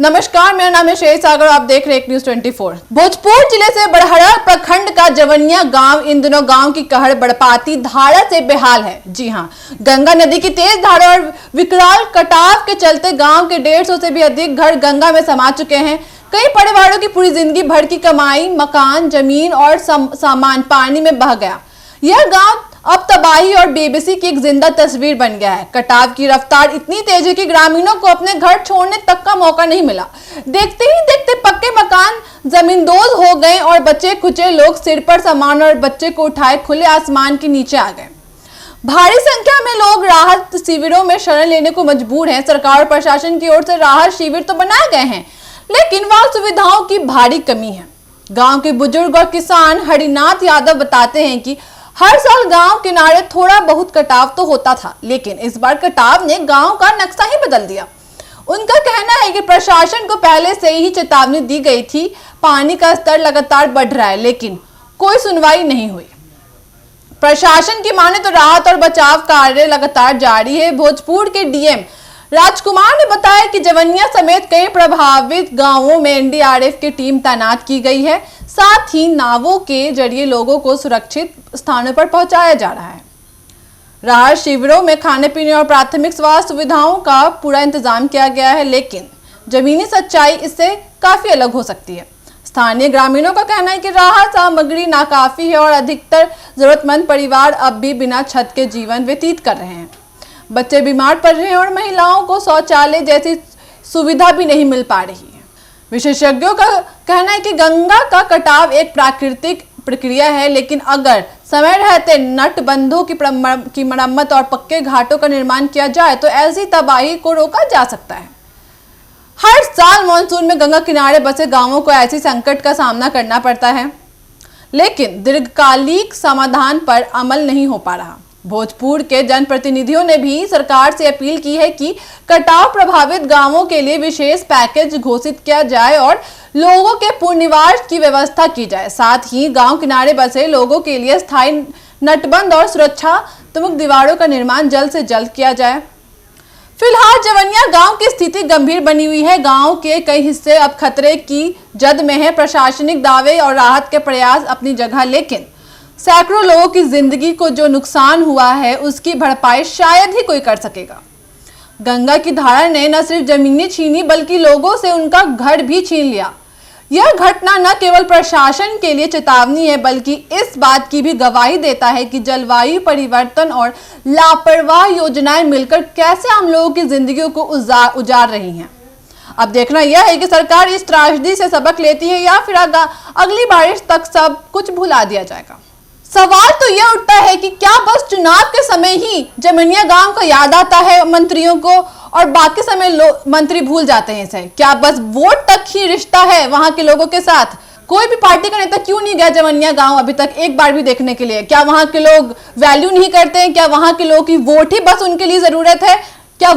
नमस्कार, मेरा नाम है शेर सागर। आप देख रहे हैं न्यूज़ 24। भोजपुर जिले से बड़हरा प्रखंड का जवनिया गांव इन दिनों गांव की कहर बड़पाती धारा से बेहाल है। जी हां, गंगा नदी की तेज धारा और विकराल कटाव के चलते गांव के 150 से भी अधिक घर गंगा में समा चुके हैं। कई परिवारों की पूरी जिंदगी भर की कमाई, मकान, जमीन और सामान पानी में बह गया। यह गांव अब तबाही और बेबसी की एक जिंदा तस्वीर बन गया है। कटाव की रफ्तार इतनी तेज है कि ग्रामीणों को अपने घर छोड़ने तक का मौका नहीं मिला। देखते ही देखते पक्के मकान जमींदोज हो गए और बचे खुचे लोग सिर पर सामान और बच्चे को उठाए खुले आसमान के नीचे आ गए। भारी संख्या में लोग राहत शिविरों में शरण लेने को मजबूर हैं। सरकार और प्रशासन की ओर से राहत शिविर तो बनाए गए हैं, लेकिन वहां सुविधाओं की भारी कमी है। गाँव के बुजुर्ग और किसान हरिनाथ यादव बताते हैं कि हर साल गांव किनारे थोड़ा बहुत कटाव तो होता था, लेकिन इस बार कटाव ने गांव का नक्शा ही बदल दिया। उनका कहना है कि प्रशासन को पहले से ही चेतावनी दी गई थी। पानी का स्तर लगातार बढ़ रहा है, लेकिन कोई सुनवाई नहीं हुई। प्रशासन की माने तो राहत और बचाव कार्य लगातार जारी है। भोजपुर के डीएम राजकुमार ने बताया कि जवनिया समेत कई प्रभावित गांवों में एनडीआरएफ की टीम तैनात की गई है। साथ ही नावों के जरिए लोगों को सुरक्षित स्थानों पर पहुंचाया जा रहा है। राहत शिविरों में खाने पीने और प्राथमिक स्वास्थ्य सुविधाओं का पूरा इंतजाम किया गया है, लेकिन जमीनी सच्चाई इससे काफी अलग हो सकती है। स्थानीय ग्रामीणों का कहना है कि राहत सामग्री नाकाफी है और अधिकतर जरूरतमंद परिवार अब भी बिना छत के जीवन व्यतीत कर रहे हैं। बच्चे बीमार पड़ रहे हैं और महिलाओं को शौचालय जैसी सुविधा भी नहीं मिल पा रही है। विशेषज्ञों का कहना है कि गंगा का कटाव एक प्राकृतिक प्रक्रिया है, लेकिन अगर समय रहते नटबंधों की मरम्मत और पक्के घाटों का निर्माण किया जाए तो ऐसी तबाही को रोका जा सकता है। हर साल मानसून में गंगा किनारे बसे गांवों को ऐसी संकट का सामना करना पड़ता है, लेकिन दीर्घकालिक समाधान पर अमल नहीं हो पा रहा। भोजपुर के जनप्रतिनिधियों ने भी सरकार से अपील की है कि कटाव प्रभावित गांवों के लिए विशेष पैकेज घोषित किया जाए और लोगों के पुनर्निवास की व्यवस्था की जाए। साथ ही गांव किनारे बसे लोगों के लिए स्थायी नटबंद और सुरक्षात्मक दीवारों का निर्माण जल्द से जल्द किया जाए। फिलहाल जवनिया गांव की स्थिति गंभीर बनी हुई है। गांव के कई हिस्से अब खतरे की जद में है। प्रशासनिक दावे और राहत के प्रयास अपनी जगह, लेकिन सैकड़ों लोगों की जिंदगी को जो नुकसान हुआ है उसकी भरपाई शायद ही कोई कर सकेगा। गंगा की धारा ने न सिर्फ जमीनें छीनी बल्कि लोगों से उनका घर भी छीन लिया। यह घटना न केवल प्रशासन के लिए चेतावनी है, बल्कि इस बात की भी गवाही देता है कि जलवायु परिवर्तन और लापरवाह योजनाएं मिलकर कैसे हम लोगों की जिंदगियों को उजाड़ रही हैं। अब देखना यह है कि सरकार इस त्रासदी से सबक लेती है या फिर अगली बारिश तक सब कुछ भुला दिया जाएगा। सवाल तो यह उठता है कि क्या बस चुनाव के समय ही जवनिया गांव का याद आता है मंत्रियों को और बाकी समय मंत्री भूल जाते हैं इसे? क्या बस वोट तक ही रिश्ता है वहां के लोगों के साथ? कोई भी पार्टी का नेता क्यों नहीं गया जवनिया गांव अभी तक एक बार भी देखने के लिए? क्या वहां के लोग वैल्यू नहीं करते हैं? क्या वहां के लोगों की वोट ही बस उनके लिए जरूरत है? क्या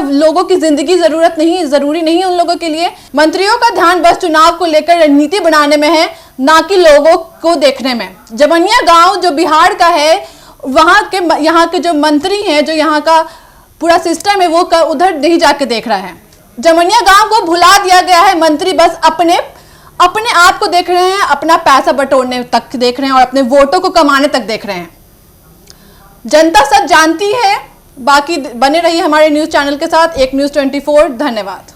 लोगों की जिंदगी जरूरी नहीं है उन लोगों के लिए? मंत्रियों का ध्यान बस चुनाव को लेकर रणनीति बनाने में है, ना कि लोगों को देखने में। जवनिया गांव जो बिहार का है, यहाँ के जो मंत्री हैं, जो यहाँ का पूरा सिस्टम है, वो उधर नहीं जाके देख रहा है। जवनिया गांव को भुला दिया गया है। मंत्री बस अपने आप को देख रहे हैं, अपना पैसा बटोरने तक देख रहे हैं और अपने वोटों को कमाने तक देख रहे हैं। जनता सब जानती है। बाकी बने रहिए हमारे न्यूज चैनल के साथ, एक न्यूज़ 24। धन्यवाद।